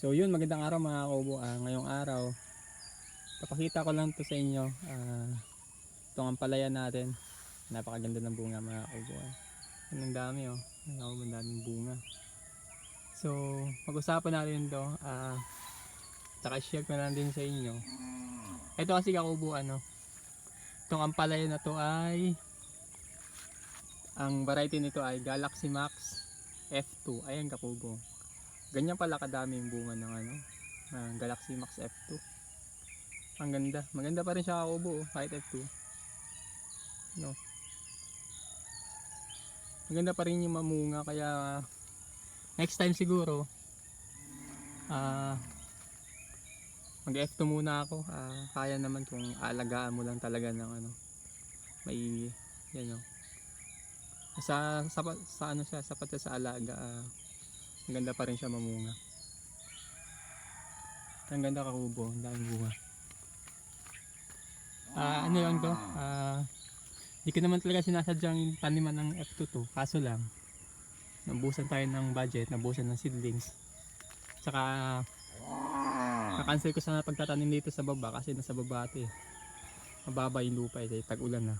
So yun, magandang araw mga kaubo. Ngayong araw, papakita ko lang to sa inyo. Itong ampalaya natin. Napakaganda ng bunga mga kaubo. Ang dami oh. Ang daming bunga. So, pag-usapan natin to. Tsaka share ko na lang din sa inyo. Ito kasi kaubo itong ampalaya na to ay, ang variety nito ay Galaxy Max F2. Ayan kaubo. Ganyan pala kadami yung bunga ng Galaxy Max F2. Ang ganda. Maganda pa rin siya kaubo kahit F2. No. Maganda pa rin yung mamunga kaya next time siguro mag F2 muna ako. Kaya naman kung alagaan mo lang talaga ng may yan no. Sa ano siya, sapat siya sa alaga. Maganda pa rin siya mamunga. Ang ganda kakubo, ang daming bunga. Ano lang to? Hindi ko naman talaga sinasadyang taniman ng F2 to. Kaso lang, nabusan tayo ng budget, nabusan ng seedlings. Tsaka, na-cancel ko sana pagtatanim dito sa baba kasi nasa baba ito eh. Mababa yung lupa eh, tag-ulan na.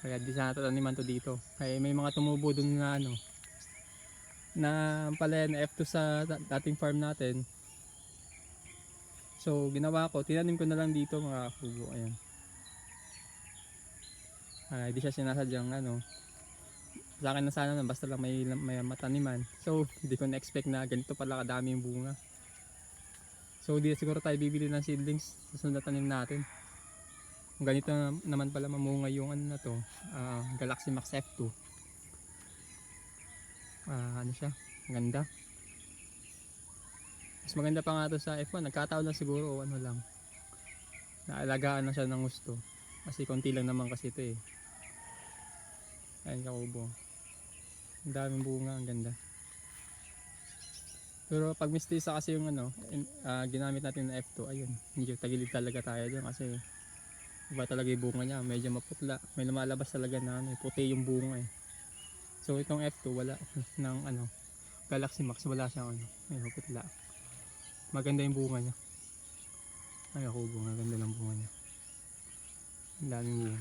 Kaya di sana tataniman to dito. Kaya may mga tumubo dun na na palaya na F2 sa dating farm natin. So, ginawa ko, tinanim ko na lang dito mga kubo. Ayan. Hindi siya sinasadyang sa akin na sana basta lang may mataniman. So hindi ko na-expect na ganito pala kadami yung bunga. So di siguro tayo bibili ng seedlings sa sunod na tanim natin. Kung ganito naman pala mamunga yung na to, Galaxy Max F2. Ano siya, ganda. Mas maganda pa nga to sa F1, nagkataon lang siguro o lang, naalagaan na siya ng gusto. Kasi konti lang naman kasi ito eh. Ayan kakubo. Ang daming bunga, ang ganda. Pero pag mistisa kasi yung ginamit natin na F2, ayun, medyo tagilid talaga tayo dyan kasi iba talaga yung bunga niya, medyo maputla. May lumalabas talaga na puti yung bunga eh. So itong F2 wala ng Galaxy Max, wala siyang may maputla. Maganda yung bunga niya. Ay ako bunga, ganda ng bunga niya. Ang daming bunga.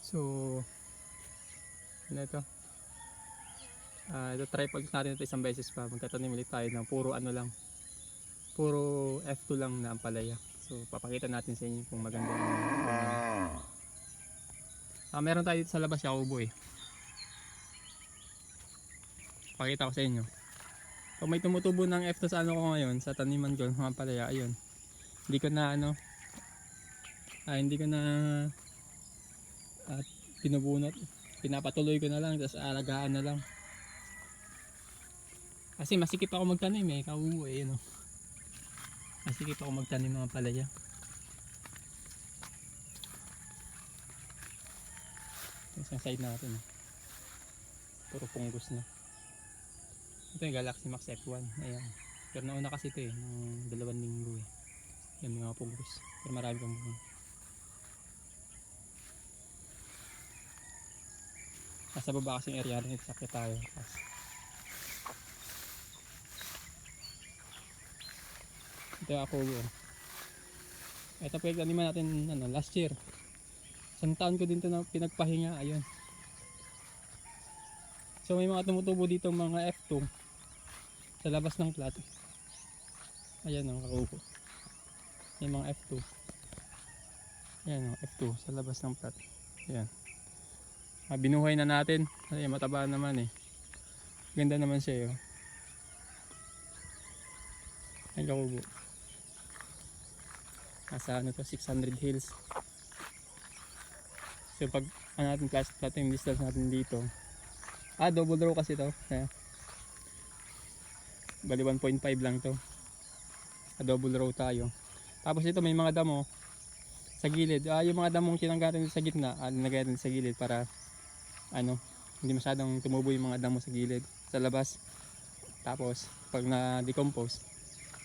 So ano ito? Ito try pag natin ito isang beses pa. Magtatanim ulit tayo ng puro puro F2 lang na ampalaya. So papakita natin sa inyo kung maganda yung meron tayo dito sa labas yakubo eh. Pakita ko sa inyo. Kung may tumutubo ng F2 sa ko ngayon, sa taniman ko ng ampalaya, ayun. Hindi ko na hindi ko na pinubunot. Pinapatuloy ko na lang, tapos alagaan na lang. Kasi masikip ako magtanim eh, kaubo eh, masikip ako magtanim ng ampalaya. Isang side natin puro punggos na. Ito yung Galaxy Max F1. Ayan. Pero nauna kasi ito eh, ng 2 linggo eh. Yan mga punggos. Pero marami kang bunga. Nasa baba kasing area rin ito, sakit tayo. Ito yung ako. Ito pinagtaniman natin last year. Isang taon ko din ito na pinagpahinga. Ayun. So may mga tumutubo dito mga F2 sa labas ng plat. Ayan ang kakupo. May mga F2. Ayan ang F2 sa labas ng plat. Ayan. Binuhay na natin. Ay, mataba naman eh. Ganda naman siya eh. Ayan kakupo. Nasa to 600 hills. So pag natin plating distance natin dito, double row kasi to. Bali 1.5 lang to. Double row tayo. Tapos ito may mga damo sa gilid. Yung mga damong tinanggal natin sa gitna, nilagay natin sa gilid para hindi masyadong tumubo yung mga damo sa gilid, sa labas. Tapos pag na-decompose,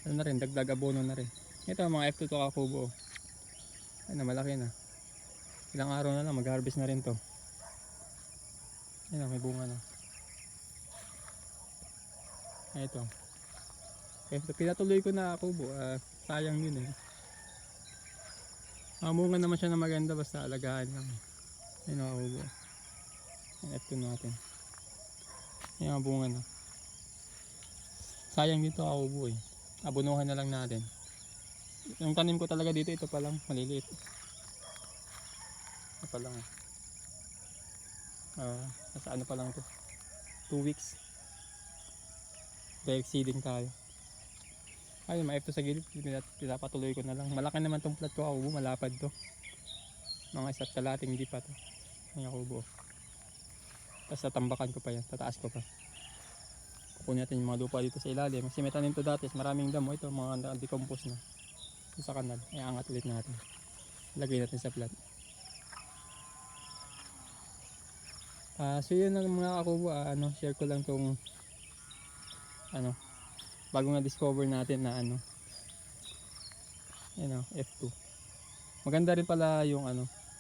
na rin, dagdag abono na rin. Ito mga F2 to kakubo. Malaki na. Ilang araw na lang mag-harvest na rin to. Ayan, may bunga na. Ito. Ito, pinatuloy ko na kubo. Sayang din eh. Mamunga naman siya na maganda basta alagaan lang. Ayun ang kubo. Ang F2 natin. Ayun ang bunga na. Sayang dito ang kubo eh. Abunuhan na lang natin. Yung tanim ko talaga dito, ito pa lang, maliliit. Ito pa lang. Nasa ano pa lang to. 2 weeks. Direct seeding tayo. Ayun, ma-F2 sa gilid, pinapatuloy ko na lang. Malaki naman tong plat ko, kubo, malapad to. Mga isa't kalating di pa to. Ang kubo. Tapos tatambakan ko pa yan, tataas ko pa. Kukunin natin yung mga lupa dito sa ilalim. Kasi may tanim to dati, maraming damo. Ito, mga decompose na. Sa kanal, iangat ulit natin. Lagay natin sa plat. So yun ang mga kakubo, share ko lang tong bago na discover natin na F2. Maganda rin pala yung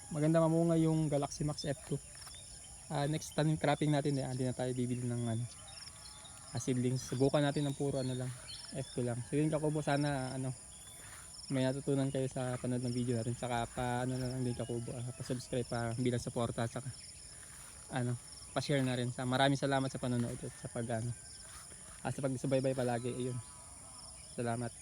maganda mamunga yung Galaxy Max F2. Next tanim cropping natin hindi na tayo bibili ng seedlings. Subukan natin ng puro lang, F2 lang. So yun kakubo, sana may natutunan kayo sa panood ng video natin, saka na lang din kakubo, pa-subscribe pa bilang suporta, saka pa-share na rin. Maraming salamat sa panonood at sa pagsubaybay palagi. Ayun. Salamat.